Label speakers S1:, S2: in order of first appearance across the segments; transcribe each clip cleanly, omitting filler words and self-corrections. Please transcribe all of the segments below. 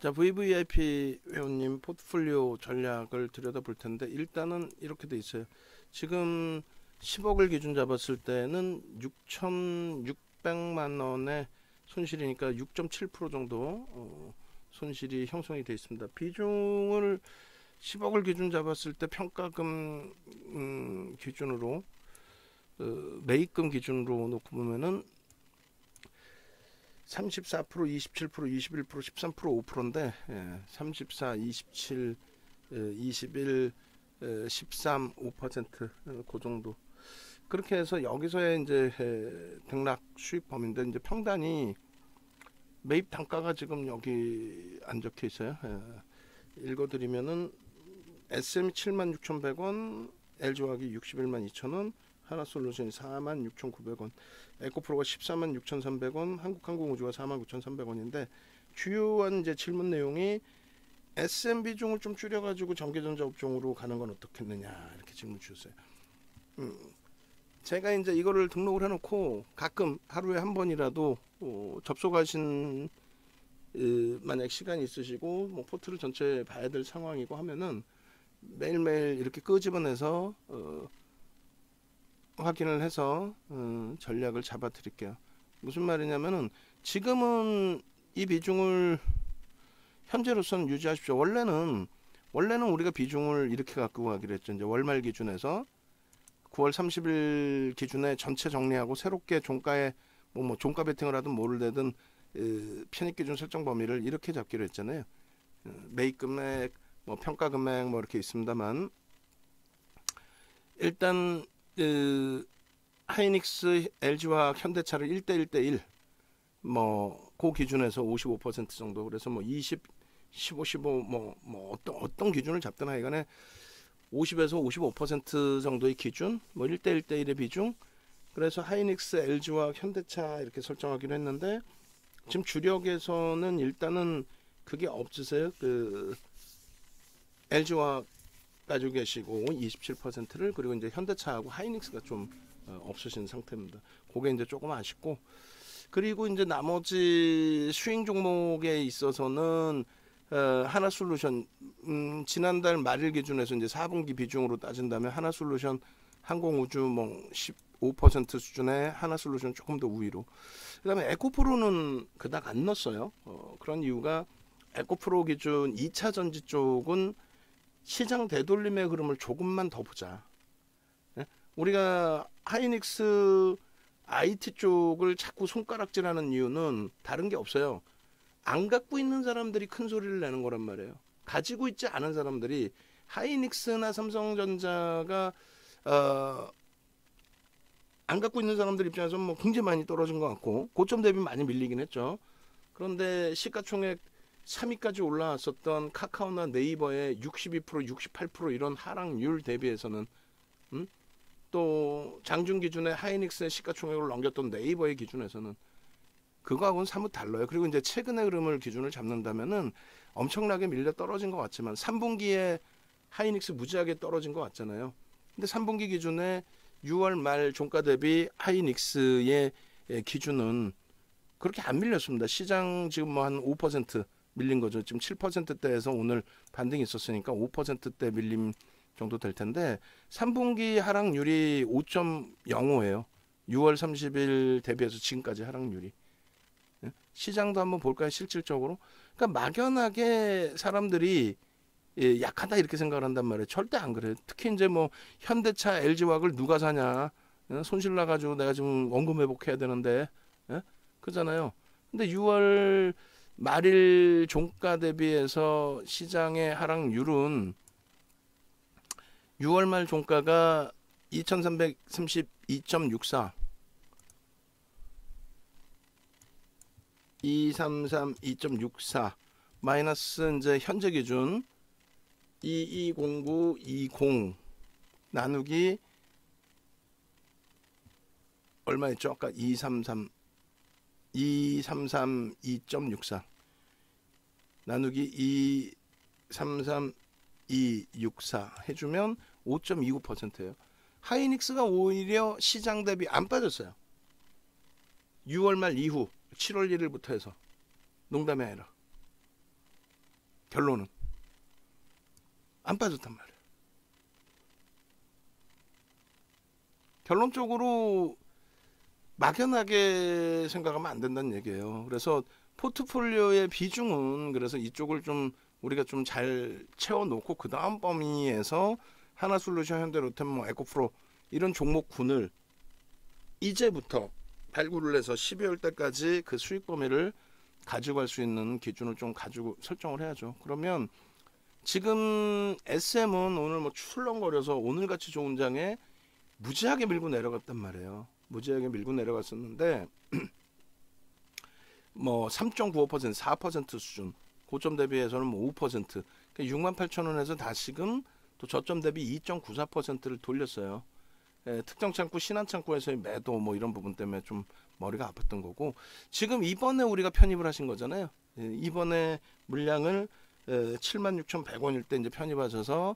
S1: 자, VVIP 회원님 포트폴리오 전략을 들여다볼 텐데 일단은 이렇게 돼 있어요. 지금 10억을 기준 잡았을 때는 6,600만 원의 손실이니까 6.7% 정도 손실이 형성이 되어 있습니다. 비중을 10억을 기준 잡았을 때 평가금 기준으로 매입금 기준으로 놓고 보면은 34%, 27%, 21%, 13%, 5%인데 34, 27, 21, 13, 5% 그 정도. 그렇게 해서 여기서의 이제 등락 수익 범위인데 이제 평단이 매입 단가가 지금 여기 안 적혀 있어요. 읽어드리면은 SM 76,100원, LG화학이 61만 2천원, 하나솔루션이 46,900원, 에코프로가 146,300원, 한국항공우주가 49,300원인데 주요한 이제 질문 내용이 SM 비중을 좀 줄여가지고 전기전자 업종으로 가는 건 어떻겠느냐 이렇게 질문 주셨어요. 제가 이제 이거를 등록을 해놓고 가끔 하루에 한 번이라도 접속하신 만약 시간이 있으시고 뭐 포트를 전체 봐야 될 상황이고 하면은 매일매일 이렇게 끄집어내서 확인을 해서 전략을 잡아 드릴게요. 무슨 말이냐면은 지금은 이 비중을 현재로서는 유지하십시오. 원래는 우리가 비중을 이렇게 갖고 가기로 했죠. 이제 월말 기준에서 9월 30일 기준에 전체 정리하고 새롭게 종가에 뭐 종가 베팅을 하든 뭐를 내든 편입 기준 설정 범위를 이렇게 잡기로 했잖아요. 매입 금액, 뭐 평가 금액 뭐 이렇게 있습니다만 일단 하이닉스, LG화학, 현대차를 1대1대1 뭐 그 기준에서 55% 정도, 그래서 뭐 20, 15, 15 뭐 어떤 기준을 잡든 하여간에 50에서 55% 정도의 기준, 뭐 1대1대1의 비중, 그래서 하이닉스, LG화학, 현대차 이렇게 설정하기로 했는데 지금 주력에서는 일단은 그게 없으세요. LG화학 가지고 계시고 27%를, 그리고 이제 현대차하고 하이닉스가 좀 없으신 상태입니다. 그게 이제 조금 아쉽고, 그리고 이제 나머지 스윙 종목에 있어서는 하나솔루션 지난달 말일 기준에서 이제 4분기 비중으로 따진다면 하나솔루션, 항공우주 뭐 15% 수준의 하나솔루션 조금 더 우위로, 그다음에 에코프로는 그닥 안 넣었어요. 그런 이유가 에코프로 기준 2차 전지 쪽은 시장 되돌림의 흐름을 조금만 더 보자. 우리가 하이닉스 IT 쪽을 자꾸 손가락질하는 이유는 다른 게 없어요. 안 갖고 있는 사람들이 큰 소리를 내는 거란 말이에요. 가지고 있지 않은 사람들이, 하이닉스나 삼성전자가 안 갖고 있는 사람들 입장에서 뭐 굉장히 많이 떨어진 것 같고 고점 대비 많이 밀리긴 했죠. 그런데 시가총액 3위까지 올라왔었던 카카오나 네이버의 62%, 68% 이런 하락률 대비해서는 또 장중 기준에 하이닉스의 시가총액을 넘겼던 네이버의 기준에서는 그거하고는 사뭇 달라요. 그리고 이제 최근의 흐름을 기준을 잡는다면은 엄청나게 밀려 떨어진 것 같지만 3분기에 하이닉스 무지하게 떨어진 것 같잖아요. 근데 3분기 기준에 6월 말 종가 대비 하이닉스의 기준은 그렇게 안 밀렸습니다. 시장 지금 뭐 한 5% 밀린 거죠. 지금 7%대에서 오늘 반등이 있었으니까 5%대 밀림 정도 될 텐데 3분기 하락률이 5.05예요. 6월 30일 대비해서 지금까지 하락률이. 시장도 한번 볼까요? 실질적으로. 그러니까 막연하게 사람들이 약하다 이렇게 생각을 한단 말이에요. 절대 안 그래요. 특히 이제 뭐 현대차, LG화학을 누가 사냐? 손실 나가지고 내가 지금 원금 회복해야 되는데, 그잖아요. 근데 6월 말일 종가 대비해서 시장의 하락률은 6월 말 종가가 2332.64, 233.2.64 마이너스 이제 현재 기준 220920 나누기 얼마였죠? 아까 233.2.64 나누기 233.264 해주면 5.29%예요. 하이닉스가 오히려 시장 대비 안 빠졌어요. 6월 말 이후 7월 1일부터 해서. 농담이 아니라 결론은 안 빠졌단 말이에요. 결론적으로 막연하게 생각하면 안 된다는 얘기예요. 그래서 포트폴리오의 비중은 그래서 이쪽을 좀 우리가 좀 잘 채워놓고 그 다음 범위에서 하나솔루션, 현대로템, 뭐 에코프로 이런 종목군을 이제부터 발굴을 해서 12월 달까지 그 수익 범위를 가져갈 수 있는 기준을 좀 가지고 설정을 해야죠. 그러면 지금 SM은 오늘 뭐 출렁거려서 오늘같이 좋은 장에 무지하게 밀고 내려갔단 말이에요. 무지하게 밀고 내려갔었는데 뭐 3.95%, 4% 수준, 고점 대비해서는 뭐 5%, 그러니까 68,000원에서 다시금 또 저점 대비 2.94%를 돌렸어요. 특정 창구, 신한 창구에서의 매도 뭐 이런 부분 때문에 좀 머리가 아팠던 거고, 지금 이번에 우리가 편입을 하신 거잖아요. 이번에 물량을 76,100원일 때 이제 편입하셔서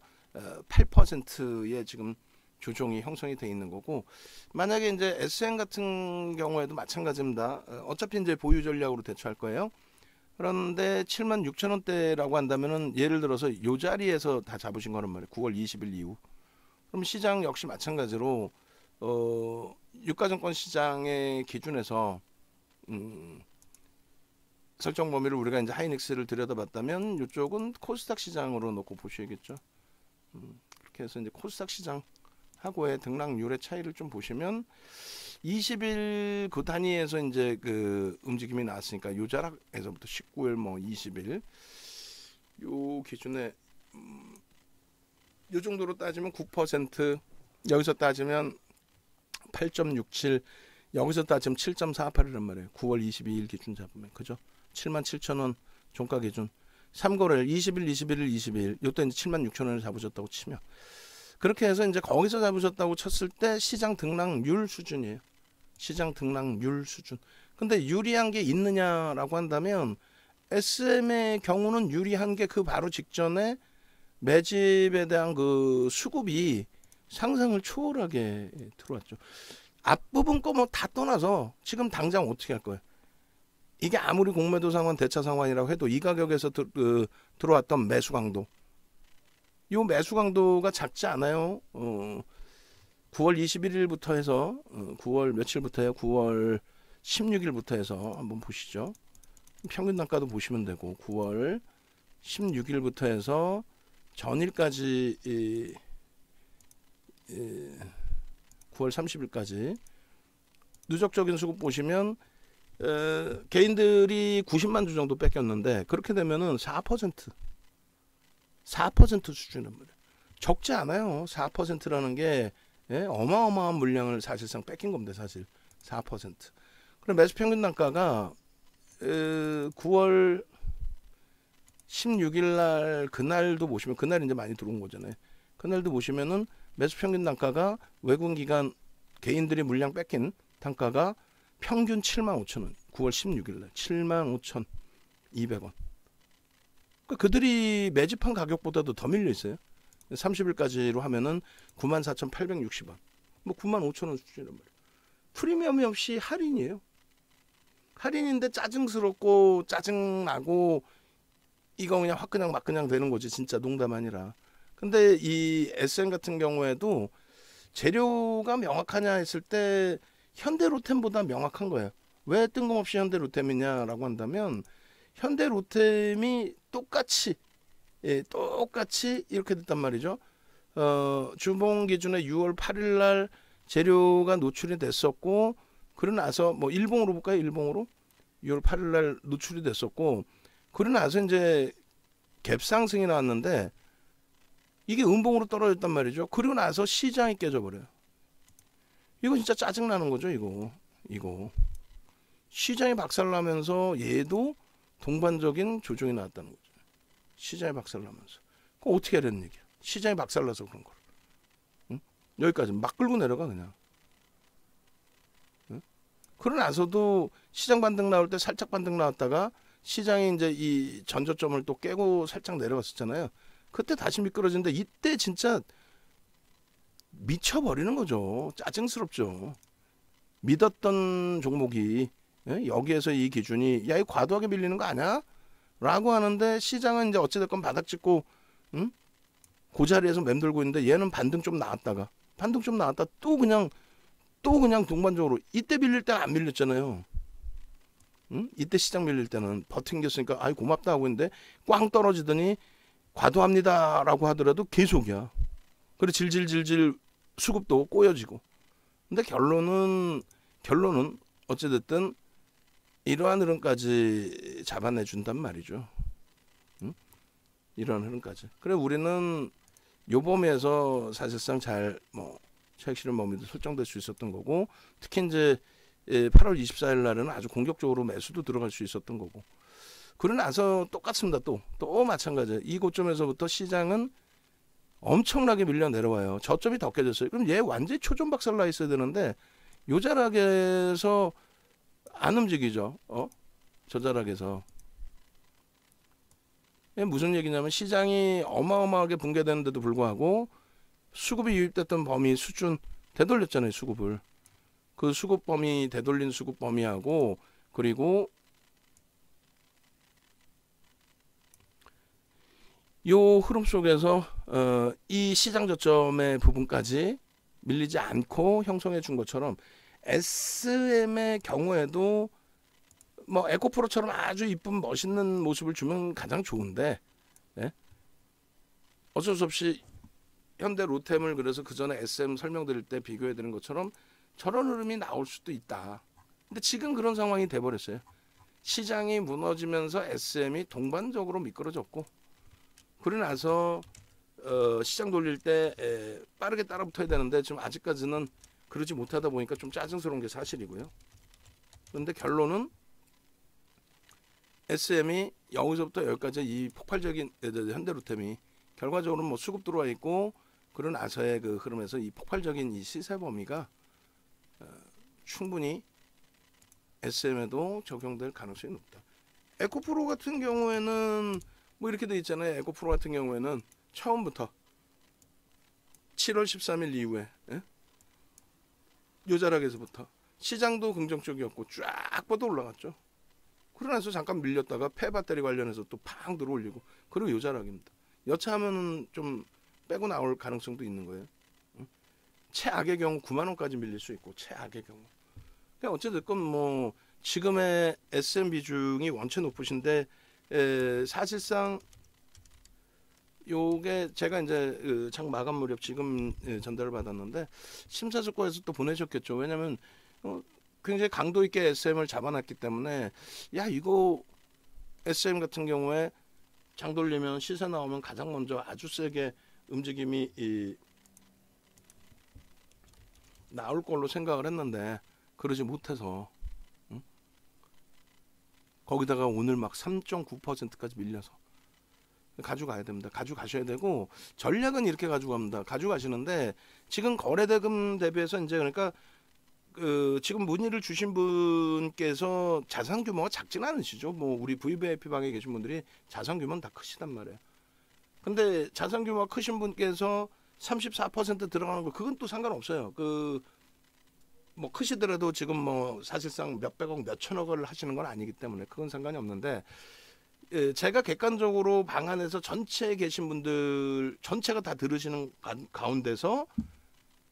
S1: 8%의 지금 조정이 형성이 돼 있는 거고, 만약에 이제 SN 같은 경우에도 마찬가지입니다. 어차피 이제 보유 전략으로 대처할 거예요. 그런데 76,000원대라고 한다면은 예를 들어서 이 자리에서 다 잡으신 거란 말이에요. 9월 20일 이후. 그럼 시장 역시 마찬가지로 유가증권 시장의 기준에서 설정 범위를 우리가 이제 하이닉스를 들여다봤다면 이쪽은 코스닥 시장으로 놓고 보셔야겠죠. 그렇게 해서 이제 코스닥 시장하고의 등락률의 차이를 좀 보시면 20일 그 단위에서 이제 그 움직임이 나왔으니까 요 자락에서부터 19일 뭐 20일 요 기준에 요 정도로 따지면 9%, 여기서 따지면 8.67, 여기서 따지면 7.48이란 말이에요. 9월 22일 기준 잡으면 그죠? 77,000원 종가 기준 3거래일 20일, 21일, 22일 요때 이제 76,000원을 잡으셨다고 치면 그렇게 해서 이제 거기서 잡으셨다고 쳤을 때 시장 등락률 수준이에요. 시장 등락률 수준. 근데 유리한 게 있느냐라고 한다면 SM의 경우는 유리한 게 그 바로 직전에 매집에 대한 그 수급이 상상을 초월하게 들어왔죠. 앞부분 거 뭐 다 떠나서 지금 당장 어떻게 할 거예요? 이게 아무리 공매도 상황, 대차 상황이라고 해도 이 가격에서 들어왔던 매수 강도, 이 매수 강도가 작지 않아요. 9월 21일부터 해서 9월 며칠부터요? 9월 16일부터 해서 한번 보시죠. 평균 단가도 보시면 되고 9월 16일부터 해서 전일까지 9월 30일까지 누적적인 수급 보시면 개인들이 90만 주 정도 뺏겼는데 그렇게 되면은 4% 수준이란 말이에요. 적지 않아요. 4%라는 게 어마어마한 물량을 사실상 뺏긴 겁니다. 사실 4%. 그럼 매수 평균 단가가 9월 16일 날 그날도 보시면 그날 이제 많이 들어온 거잖아요. 그날도 보시면은 매수 평균 단가가 외국인 기관 개인들이 물량 뺏긴 단가가 평균 75,000원. 9월 16일 날 75,200원. 그러니까 그들이 매집한 가격보다도 더 밀려 있어요. 30일까지로 하면은 94,860원. 뭐 95,000원 수준이란 말이에요. 프리미엄이 없이 할인이에요. 할인인데 짜증스럽고 짜증나고 이거 그냥 확 그냥 막 그냥 되는 거지. 진짜 농담 아니라. 근데 이 SN 같은 경우에도 재료가 명확하냐 했을 때 현대로템보다 명확한 거예요. 왜 뜬금없이 현대로템이냐라고 한다면 현대로템이 똑같이 이렇게 됐단 말이죠. 주봉 기준에 6월 8일 날 재료가 노출이 됐었고 그러고 나서 뭐 일봉으로 볼까요? 일봉으로 6월 8일 날 노출이 됐었고 그러고 나서 이제 갭상승이 나왔는데 이게 음봉으로 떨어졌단 말이죠. 그리고 나서 시장이 깨져버려요. 이거 진짜 짜증나는 거죠. 이거 시장이 박살나면서 얘도 동반적인 조정이 나왔다는 거죠. 시장이 박살나면서. 그거 어떻게 하려는 얘기야. 시장이 박살나서 그런 거를. 응? 여기까지 막 끌고 내려가 그냥. 응? 그러고 나서도 시장 반등 나올 때 살짝 반등 나왔다가 시장이 이제 이 전저점을 또 깨고 살짝 내려갔었잖아요. 그때 다시 미끄러지는데 이때 진짜 미쳐버리는 거죠. 짜증스럽죠. 믿었던 종목이 여기에서 이 기준이 야 이거 과도하게 밀리는 거 아니야? 라고 하는데 시장은 이제 어찌됐건 바닥 찍고 응? 그 자리에서 맴돌고 있는데 얘는 반등 좀 나왔다가 또 그냥 동반적으로 이때 밀릴 때는 안 밀렸잖아요. 응? 이때 시장 밀릴 때는 버팅겼으니까 아이 고맙다 하고 있는데 꽝 떨어지더니 과도합니다라고 하더라도 계속이야. 그리고 질질질질 수급도 꼬여지고. 근데 결론은 어찌됐든 이러한 흐름까지 잡아내준단 말이죠. 응? 이러한 흐름까지. 그래 우리는 요범위에서 사실상 잘 차익 실현 범위도 설정될 수 있었던 거고, 특히 이제 8월 24일 날에는 아주 공격적으로 매수도 들어갈 수 있었던 거고. 그러고 나서 똑같습니다. 또 마찬가지예요. 이 고점에서부터 시장은 엄청나게 밀려 내려와요. 저점이 더 깨졌어요. 그럼 얘 완전히 초존박살 나 있어야 되는데 요 자락에서 안 움직이죠. 저 자락에서. 무슨 얘기냐면 시장이 어마어마하게 붕괴되는데도 불구하고 수급이 유입됐던 범위 수준 되돌렸잖아요. 수급을. 그 수급 범위 되돌린 수급 범위하고 그리고 요 흐름 속에서 이 시장 저점의 부분까지 밀리지 않고 형성해 준 것처럼 SM의 경우에도 뭐 에코프로처럼 아주 이쁜 멋있는 모습을 주면 가장 좋은데, 예? 어쩔 수 없이 현대 로템을 그래서 그 전에 SM 설명드릴 때 비교해 드린 것처럼 저런 흐름이 나올 수도 있다. 근데 지금 그런 상황이 돼버렸어요. 시장이 무너지면서 SM이 동반적으로 미끄러졌고, 그러고 나서 시장 돌릴 때 빠르게 따라붙어야 되는데 지금 아직까지는 그러지 못하다 보니까 좀 짜증스러운 게 사실이고요. 그런데 결론은 SM이 여기서부터 여기까지 이 폭발적인 현대로템이 결과적으로 뭐 수급 들어와 있고 그런 나서의 그 흐름에서 이 폭발적인 이 시세 범위가 충분히 SM에도 적용될 가능성이 높다. 에코프로 같은 경우에는 뭐 이렇게 돼 있잖아요. 에코프로 같은 경우에는 처음부터 7월 13일 이후에 요 자락에서부터 시장도 긍정적이었고 쫙 뻗어 올라갔죠. 그러나서 잠깐 밀렸다가 폐배터리 관련해서 또 팡 들어올리고 그리고 요 자락입니다. 여차하면 좀 빼고 나올 가능성도 있는 거예요. 최악의 경우 9만 원까지 밀릴 수 있고 최악의 경우. 그러니까 어쨌든 뭐 지금의 SM 비중이 원체 높으신데 사실상 요게 제가 이제 장 마감 무렵 지금 전달을 받았는데 심사숙고해서 또 보내셨겠죠. 왜냐면 굉장히 강도 있게 SM을 잡아놨기 때문에 야 이거 SM 같은 경우에 장 돌리면 시세 나오면 가장 먼저 아주 세게 움직임이 나올 걸로 생각을 했는데 그러지 못해서 거기다가 오늘 막 3.9%까지 밀려서 가져가야 됩니다. 가져가셔야 되고 전략은 이렇게 가져갑니다. 가져가시는데 지금 거래대금 대비해서 이제 그러니까 지금 문의를 주신 분께서 자산 규모가 작진 않으시죠. 뭐 우리 VVIP 방에 계신 분들이 자산 규모는 다 크시단 말이에요. 근데 자산 규모가 크신 분께서 34% 들어가는 거 그건 또 상관없어요. 뭐 크시더라도 지금 뭐 사실상 몇백억 몇천억을 하시는 건 아니기 때문에 그건 상관이 없는데 제가 객관적으로 방 안에서 전체에 계신 분들 전체가 다 들으시는 가운데서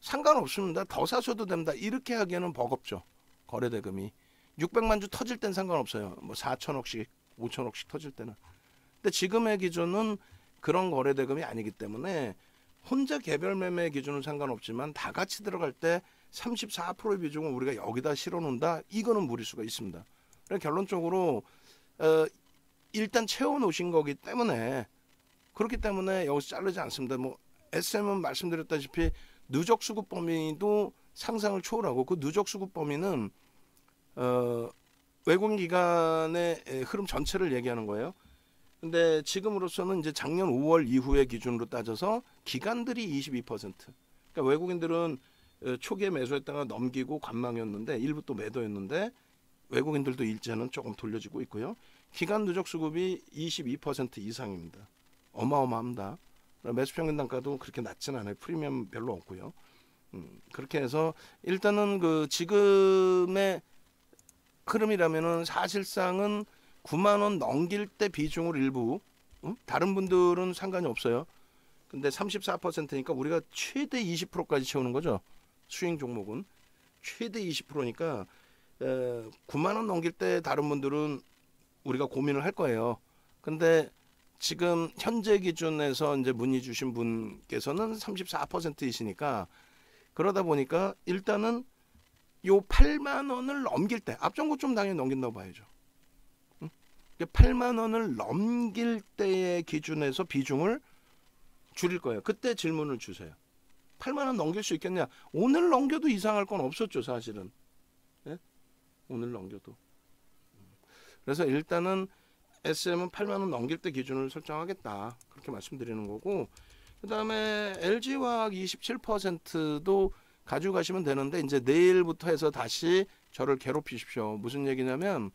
S1: 상관없습니다. 더 사셔도 됩니다. 이렇게 하기에는 버겁죠. 거래대금이 600만 주 터질 땐 상관없어요. 뭐 4천억씩 5천억씩 터질 때는. 근데 지금의 기준은 그런 거래대금이 아니기 때문에 혼자 개별 매매 기준은 상관없지만 다 같이 들어갈 때 34%의 비중을 우리가 여기다 실어놓는다. 이거는 무리수가 있습니다. 그래서 결론적으로 일단 채워놓으신 거기 때문에 그렇기 때문에 여기서 자르지 않습니다. 뭐 SM은 말씀드렸다시피 누적 수급 범위도 상상을 초월하고 그 누적 수급 범위는 외국인 기관의 흐름 전체를 얘기하는 거예요. 근데 지금으로서는 이제 작년 5월 이후의 기준으로 따져서 기관들이 22%. 그러니까 외국인들은 초기에 매수했다가 넘기고 관망이었는데 일부 또 매도였는데 외국인들도 일제는 조금 돌려지고 있고요. 기관 누적 수급이 22% 이상입니다. 어마어마합니다. 매수 평균 단가도 그렇게 낮진 않아요. 프리미엄 별로 없고요. 그렇게 해서 일단은 그 지금의 흐름이라면은 사실상은 9만 원 넘길 때 비중을 일부, 다른 분들은 상관이 없어요. 근데 34%니까 우리가 최대 20%까지 채우는 거죠. 스윙 종목은 최대 20%니까 9만 원 넘길 때 다른 분들은 우리가 고민을 할 거예요. 근데 지금 현재 기준에서 이제 문의 주신 분께서는 34%이시니까 그러다 보니까 일단은 요 8만 원을 넘길 때 앞전고 좀 당연히 넘긴다고 봐야죠. 8만 원을 넘길 때의 기준에서 비중을 줄일 거예요. 그때 질문을 주세요. 8만 원 넘길 수 있겠냐? 오늘 넘겨도 이상할 건 없었죠, 사실은. 예? 오늘 넘겨도. 그래서 일단은 SM은 8만 원 넘길 때 기준을 설정하겠다. 그렇게 말씀드리는 거고. 그다음에 LG화학 27%도 가져가시면 되는데 이제 내일부터 해서 다시 저를 괴롭히십시오. 무슨 얘기냐면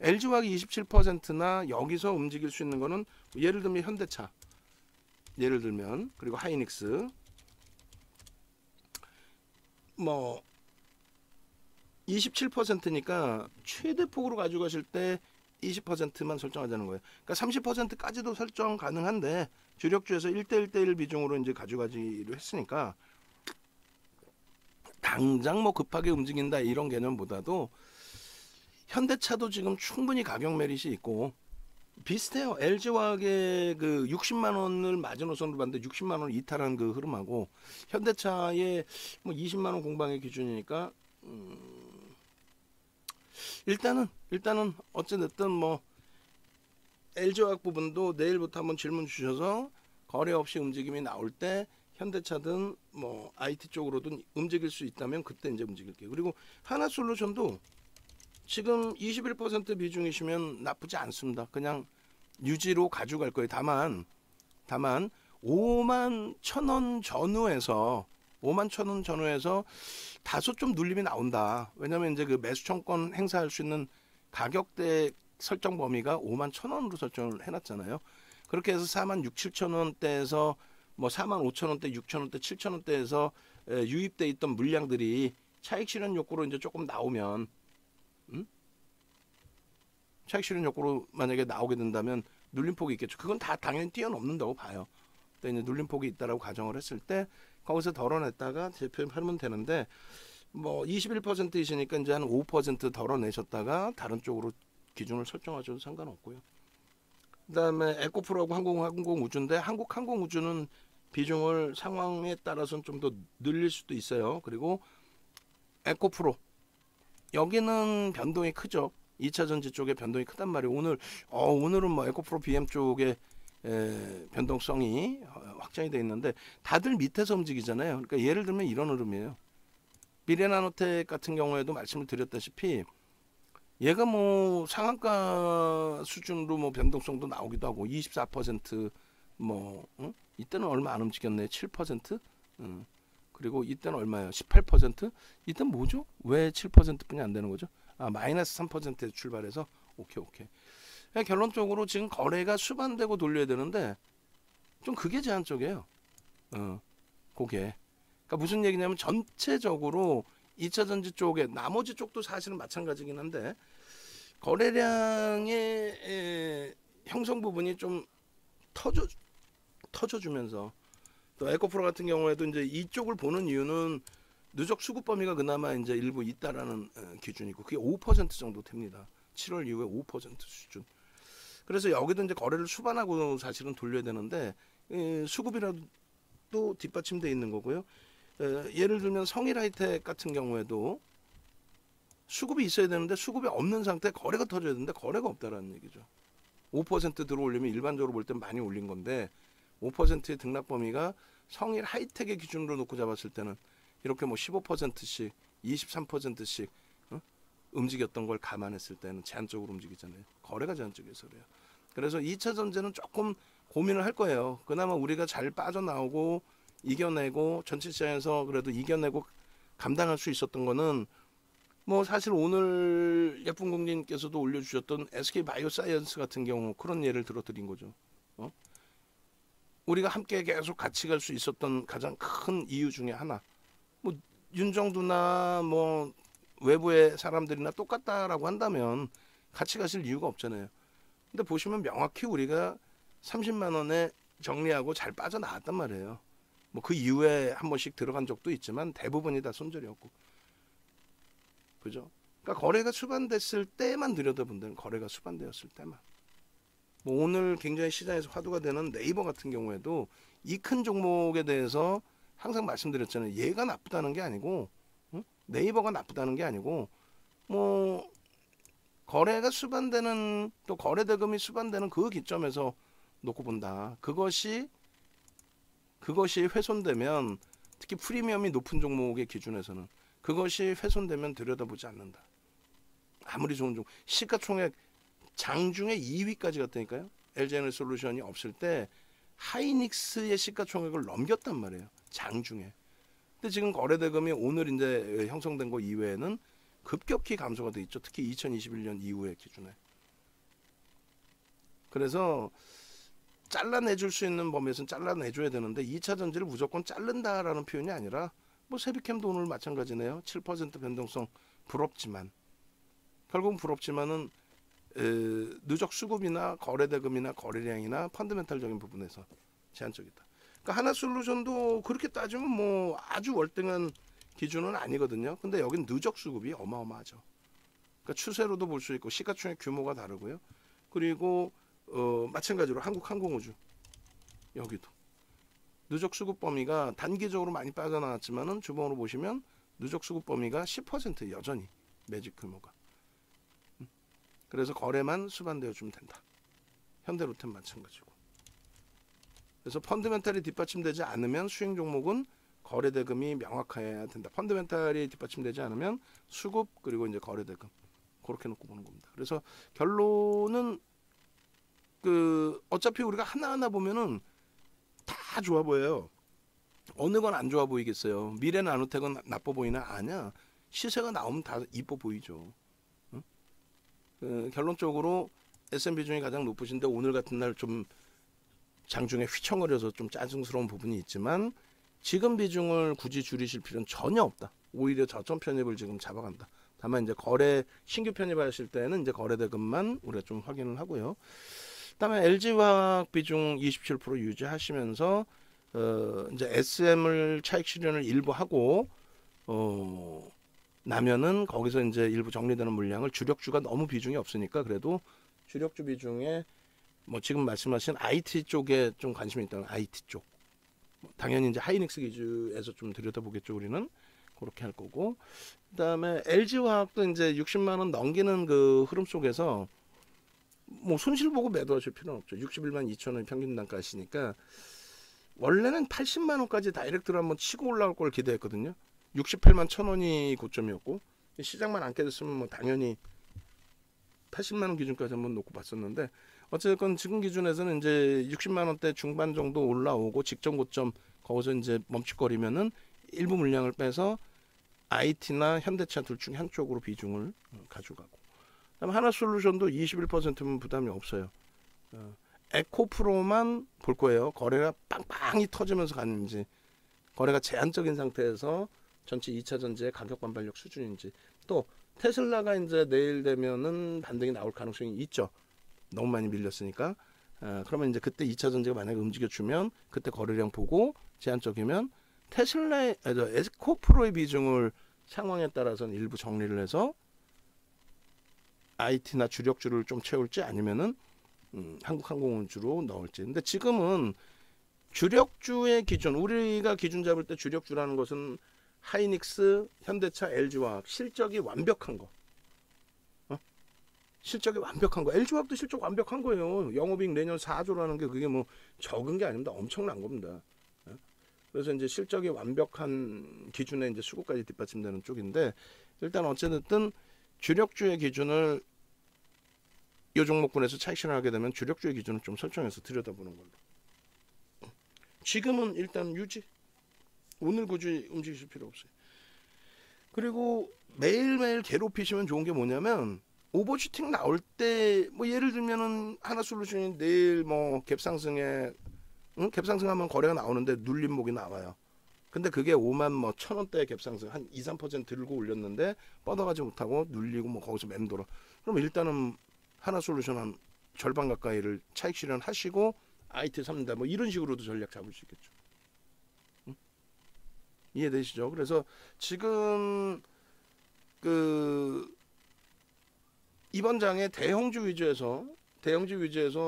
S1: LG화학이 27%나 여기서 움직일 수 있는 거는 예를 들면 현대차, 예를 들면 그리고 하이닉스, 뭐 27%니까 최대 폭으로 가져가실 때 20%만 설정하자는 거예요. 그러니까 30%까지도 설정 가능한데 주력주에서 1대1대1 비중으로 이제 가져가기로 했으니까 당장 뭐 급하게 움직인다 이런 개념보다도 현대차도 지금 충분히 가격 메리트 있고 비슷해요. LG화학의 그 60만 원을 마지노선으로 봤는데 60만 원을 이탈한 그 흐름하고 현대차의 뭐 20만 원 공방의 기준이니까 일단은 어찌됐든 뭐 LG화학 부분도 내일부터 한번 질문 주셔서 거래 없이 움직임이 나올 때 현대차든 뭐 IT 쪽으로든 움직일 수 있다면 그때 이제 움직일게요. 그리고 하나솔루션도 지금 21% 비중이시면 나쁘지 않습니다. 그냥 유지로 가져갈 거예요. 다만 5만 1,000원 전후에서 다소 좀 눌림이 나온다. 왜냐면 이제 그 매수청권 행사할 수 있는 가격대 설정 범위가 5만 1,000원으로 설정을 해놨잖아요. 그렇게 해서 4만 6, 7천 원대에서 뭐 4만 5천 원대, 6천 원대, 7천 원대에서 유입돼 있던 물량들이 차익 실현 욕구로 이제 조금 나오면 차익 실현 욕구로 만약에 나오게 된다면 눌림폭이 있겠죠. 그건 다 당연히 뛰어넘는다고 봐요. 근데 이제 눌림폭이 있다라고 가정을 했을 때 거기서 덜어냈다가 재표하면 되는데 뭐 21%이시니까 이제 한 5% 덜어내셨다가 다른 쪽으로 기준을 설정하셔도 상관없고요. 그다음에 에코프로하고 항공우주인데 한국항공우주는 비중을 상황에 따라서는 좀 더 늘릴 수도 있어요. 그리고 에코프로 여기는 변동이 크죠. 2차 전지 쪽에 변동이 크단 말이에요. 오늘은 뭐 에코프로 BM 쪽에 변동성이 확장이 돼 있는데 다들 밑에서 움직이잖아요. 그러니까 예를 들면 이런 흐름이에요. 미래나노텍 같은 경우에도 말씀을 드렸다시피 얘가 뭐 상한가 수준으로 뭐 변동성도 나오기도 하고 24%뭐 이때는 얼마 안 움직였네. 7%? 그리고 이때는 얼마예요? 18%? 이때 뭐죠? 왜 7%뿐이 안 되는 거죠? 마이너스 3%에서 출발해서 오케이. 그냥 결론적으로 지금 거래가 수반되고 돌려야 되는데 좀 그게 제한적이에요. 그게. 그러니까 무슨 얘기냐면 전체적으로 2차 전지 쪽에 나머지 쪽도 사실은 마찬가지긴 한데 거래량의 형성 부분이 좀 터져주면서 또 에코프로 같은 경우에도 이제 이쪽을 보는 이유는 누적 수급 범위가 그나마 이제 일부 있다라는 기준이고 그게 5% 정도 됩니다. 7월 이후에 5% 수준. 그래서 여기도 이제 거래를 수반하고 사실은 돌려야 되는데 수급이라도 뒷받침돼 있는 거고요. 예를 들면 성일하이텍 같은 경우에도 수급이 있어야 되는데 수급이 없는 상태 거래가 터져야 되는데 거래가 없다라는 얘기죠. 5% 들어올리면 일반적으로 볼 때 많이 올린 건데 5%의 등락 범위가 성일하이텍의 기준으로 놓고 잡았을 때는 이렇게 뭐 15%씩 23%씩 움직였던 걸 감안했을 때는 제한적으로 움직이잖아요. 거래가 제한적이어서 그래요. 그래서 2차 전지는 조금 고민을 할 거예요. 그나마 우리가 잘 빠져나오고 이겨내고 전체 시장에서 그래도 이겨내고 감당할 수 있었던 거는 뭐 사실 오늘 예쁜 공님께서도 올려주셨던 SK 바이오사이언스 같은 경우 그런 예를 들어드린 거죠. 우리가 함께 계속 같이 갈 수 있었던 가장 큰 이유 중에 하나. 뭐 윤정두나 뭐 외부의 사람들이나 똑같다라고 한다면 같이 가실 이유가 없잖아요. 근데 보시면 명확히 우리가 30만 원에 정리하고 잘 빠져나왔단 말이에요. 뭐 그 이후에 한 번씩 들어간 적도 있지만 대부분이 다 손절이었고, 그죠? 그러니까 거래가 수반됐을 때만 들여다본다는, 거래가 수반되었을 때만. 뭐 오늘 굉장히 시장에서 화두가 되는 네이버 같은 경우에도 이 큰 종목에 대해서 항상 말씀드렸잖아요. 얘가 나쁘다는 게 아니고, 응? 네이버가 나쁘다는 게 아니고, 뭐 거래가 수반되는, 또 거래 대금이 수반되는 그 기점에서 놓고 본다. 그것이 훼손되면, 특히 프리미엄이 높은 종목의 기준에서는 그것이 훼손되면 들여다보지 않는다. 아무리 좋은 종목, 시가총액 장중에 2위까지 갔다니까요. LG에너지솔루션이 없을 때 하이닉스의 시가총액을 넘겼단 말이에요. 장중에. 근데 지금 거래대금이 오늘 이제 형성된 거 이외에는 급격히 감소가 돼 있죠. 특히 2021년 이후의 기준에. 그래서 잘라내줄 수 있는 범위에서는 잘라내줘야 되는데 2차 전지를 무조건 자른다라는 표현이 아니라, 뭐 세비캠도 오늘 마찬가지네요. 7% 변동성 부럽지만, 결국은 부럽지만은 누적 수급이나 거래대금이나 거래량이나 펀더멘탈적인 부분에서 제한적이다. 그러니까 하나솔루션도 그렇게 따지면 뭐 아주 월등한 기준은 아니거든요. 근데 여긴 누적 수급이 어마어마하죠. 그러니까 추세로도 볼 수 있고 시가총액 규모가 다르고요. 그리고 마찬가지로 한국항공우주 여기도 누적 수급 범위가 단기적으로 많이 빠져나왔지만은 주봉으로 보시면 누적 수급 범위가 10% 여전히 매직 규모가. 그래서 거래만 수반되어 주면 된다. 현대로템 마찬가지고. 그래서 펀드멘탈이 뒷받침되지 않으면 수익 종목은 거래 대금이 명확해야 된다. 펀드멘탈이 뒷받침되지 않으면 수급 그리고 이제 거래 대금, 그렇게 놓고 보는 겁니다. 그래서 결론은 어차피 우리가 하나하나 보면은 다 좋아 보여요. 어느 건 안 좋아 보이겠어요. 미래나노텍은 나빠 보이나? 아니야. 시세가 나오면 다 이뻐 보이죠. 결론적으로 S&P 중에 가장 높으신데 오늘 같은 날 좀 장중에 휘청거려서 좀 짜증스러운 부분이 있지만 지금 비중을 굳이 줄이실 필요는 전혀 없다. 오히려 저점 편입을 지금 잡아간다. 다만 이제 거래 신규 편입하실 때는 이제 거래 대금만 우리가 좀 확인을 하고요. 그다음에 LG화학 비중 27% 유지하시면서 이제 SM을 차익 실현을 일부 하고 나면은 거기서 이제 일부 정리되는 물량을, 주력주가 너무 비중이 없으니까 그래도 주력주 비중에 뭐 지금 말씀하신 IT 쪽에 좀 관심이 있다면 IT 쪽, 당연히 이제 하이닉스 기준에서 좀 들여다보겠죠. 우리는 그렇게 할 거고, 그다음에 LG화학도 이제 60만 원 넘기는 그 흐름 속에서 뭐 손실 보고 매도하실 필요는 없죠. 61만 2천 원 평균 단가시니까 원래는 80만 원까지 다이렉트로 한번 치고 올라올 걸 기대했거든요. 68만 1천 원이 고점이었고 시장만 안 깨졌으면 뭐 당연히 80만 원 기준까지 한번 놓고 봤었는데, 어쨌든 지금 기준에서는 이제 60만 원대 중반 정도 올라오고 직전 고점 거기서 이제 멈칫거리면은 일부 물량을 빼서 IT나 현대차 둘 중 한쪽으로 비중을 가져가고, 그다음 하나솔루션도 21%면 부담이 없어요. 에코프로만 볼 거예요. 거래가 빵빵히 터지면서 가는지, 거래가 제한적인 상태에서 전체 2차 전지의 가격 반발력 수준인지, 또 테슬라가 이제 내일 되면은 반등이 나올 가능성이 있죠. 너무 많이 밀렸으니까. 그러면 이제 그때 2차 전지가 만약에 움직여주면 그때 거래량 보고 제한적이면 테슬라의 에코프로의 비중을 상황에 따라서는 일부 정리를 해서 IT나 주력주를 좀 채울지 아니면은 한국항공우주로 넣을지. 근데 지금은 주력주의 기준, 우리가 기준 잡을 때 주력주라는 것은 하이닉스, 현대차, LG화학 실적이 완벽한 거. 실적이 완벽한 거. LG화학도 실적 완벽한 거예요. 영업이익 내년 4조라는 게 그게 뭐 적은 게 아닙니다. 엄청난 겁니다. 그래서 이제 실적이 완벽한 기준에 이제 수급까지 뒷받침되는 쪽인데, 일단 어쨌든 주력주의 기준을 이 종목군에서 차익 실현하게 되면 주력주의 기준을 좀 설정해서 들여다보는 걸로. 지금은 일단 유지. 오늘 굳이 움직이실 필요 없어요. 그리고 매일매일 괴롭히시면 좋은 게 뭐냐면, 오버슈팅 나올 때 뭐 예를 들면은 하나솔루션이 내일 뭐 갭상승에 갭상승하면 거래가 나오는데 눌림목이 나와요. 근데 그게 5만 뭐 1,000원대 갭상승 한 2, 3% 들고 올렸는데 뻗어가지 못하고 눌리고 뭐 거기서 맴돌아. 그럼 일단은 하나솔루션 한 절반 가까이를 차익 실현하시고 IT 삽니다. 뭐 이런 식으로도 전략 잡을 수 있겠죠. 응? 이해되시죠? 그래서 지금 그 이번 장에 대형주 위주에서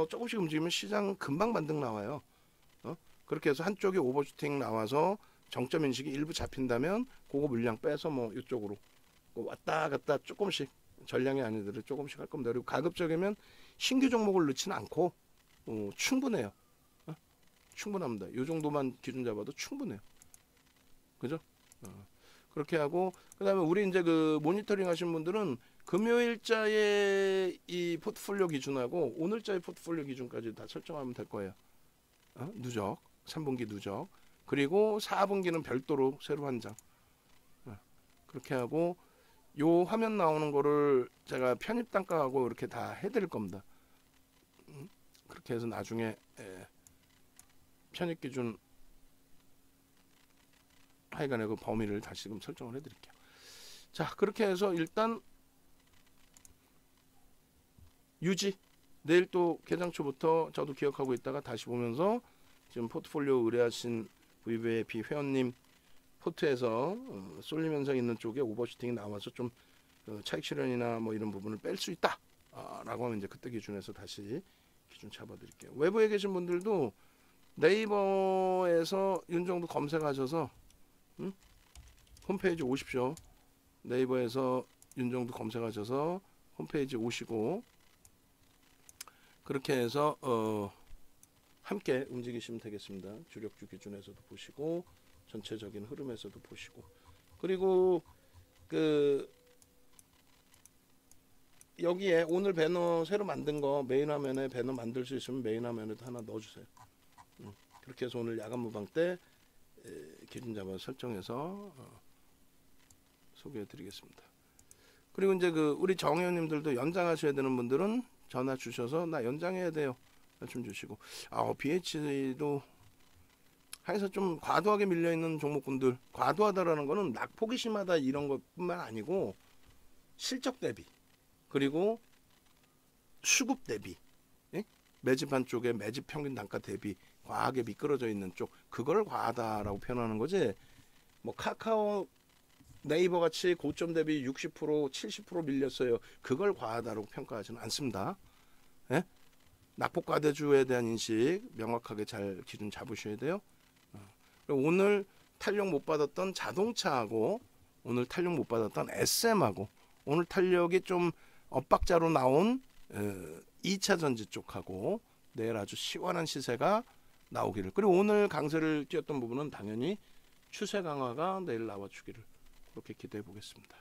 S1: 조금씩 움직이면 시장 금방 반등 나와요. 그렇게 해서 한쪽에 오버슈팅 나와서 정점 인식이 일부 잡힌다면 그거 물량 빼서 뭐 이쪽으로 왔다 갔다 조금씩 전량이 아니더라도 조금씩 할 겁니다. 그리고 가급적이면 신규 종목을 넣지는 않고 충분해요. 충분합니다. 이 정도만 기준 잡아도 충분해요. 그죠? 그렇게 하고 그다음에 우리 이제 그 모니터링 하신 분들은 금요일자의 이 포트폴리오 기준하고 오늘자의 포트폴리오 기준까지 다 설정하면 될 거예요. 누적 3분기 누적 그리고 4분기는 별도로 새로 한 장. 그렇게 하고 요 화면 나오는 거를 제가 편입 단가하고 이렇게 다 해드릴 겁니다. 그렇게 해서 나중에 편입 기준 하여간에 그 범위를 다시금 설정을 해드릴게요. 자, 그렇게 해서 일단 유지. 내일 또 개장 초부터 저도 기억하고 있다가 다시 보면서 지금 포트폴리오 의뢰하신 VVIP 회원님 포트에서 쏠리면서 있는 쪽에 오버슈팅이 나와서 좀 차익 실현이나 뭐 이런 부분을 뺄 수 있다 라고 하면 이제 그때 기준에서 다시 기준 잡아드릴게요. 외부에 계신 분들도 네이버에서 윤정도 검색하셔서 홈페이지 오십시오. 네이버에서 윤정도 검색하셔서 홈페이지 오시고 그렇게 해서 함께 움직이시면 되겠습니다. 주력주 기준에서도 보시고 전체적인 흐름에서도 보시고 그리고 그 여기에 오늘 배너 새로 만든 거 메인 화면에 배너 만들 수 있으면 메인 화면에도 하나 넣어주세요. 그렇게 해서 오늘 야간 무방 때 기준 잡아 설정해서 소개해드리겠습니다. 그리고 이제 그 우리 정회원님들도 연장하셔야 되는 분들은 전화 주셔서 나 연장해야 돼요. 말씀 주시고 BH도 해서 좀 과도하게 밀려있는 종목군들 과도하다라는 거는 낙폭이 심하다 이런 것뿐만 아니고 실적 대비 그리고 수급 대비 매집한 쪽에 매집 평균 단가 대비 과하게 미끄러져 있는 쪽 그걸 과하다라고 표현하는 거지 뭐 카카오 네이버 같이 고점 대비 60% 70% 밀렸어요. 그걸 과하다라고 평가하지는 않습니다. 예? 낙폭 과대주에 대한 인식 명확하게 잘 기준 잡으셔야 돼요. 오늘 탄력 못 받았던 자동차하고 오늘 탄력 못 받았던 SM하고 오늘 탄력이 좀 엇박자로 나온 2차 전지 쪽하고 내일 아주 시원한 시세가 나오기를 그리고 오늘 강세를 띄었던 부분은 당연히 추세 강화가 내일 나와주기를 그렇게 기대해 보겠습니다.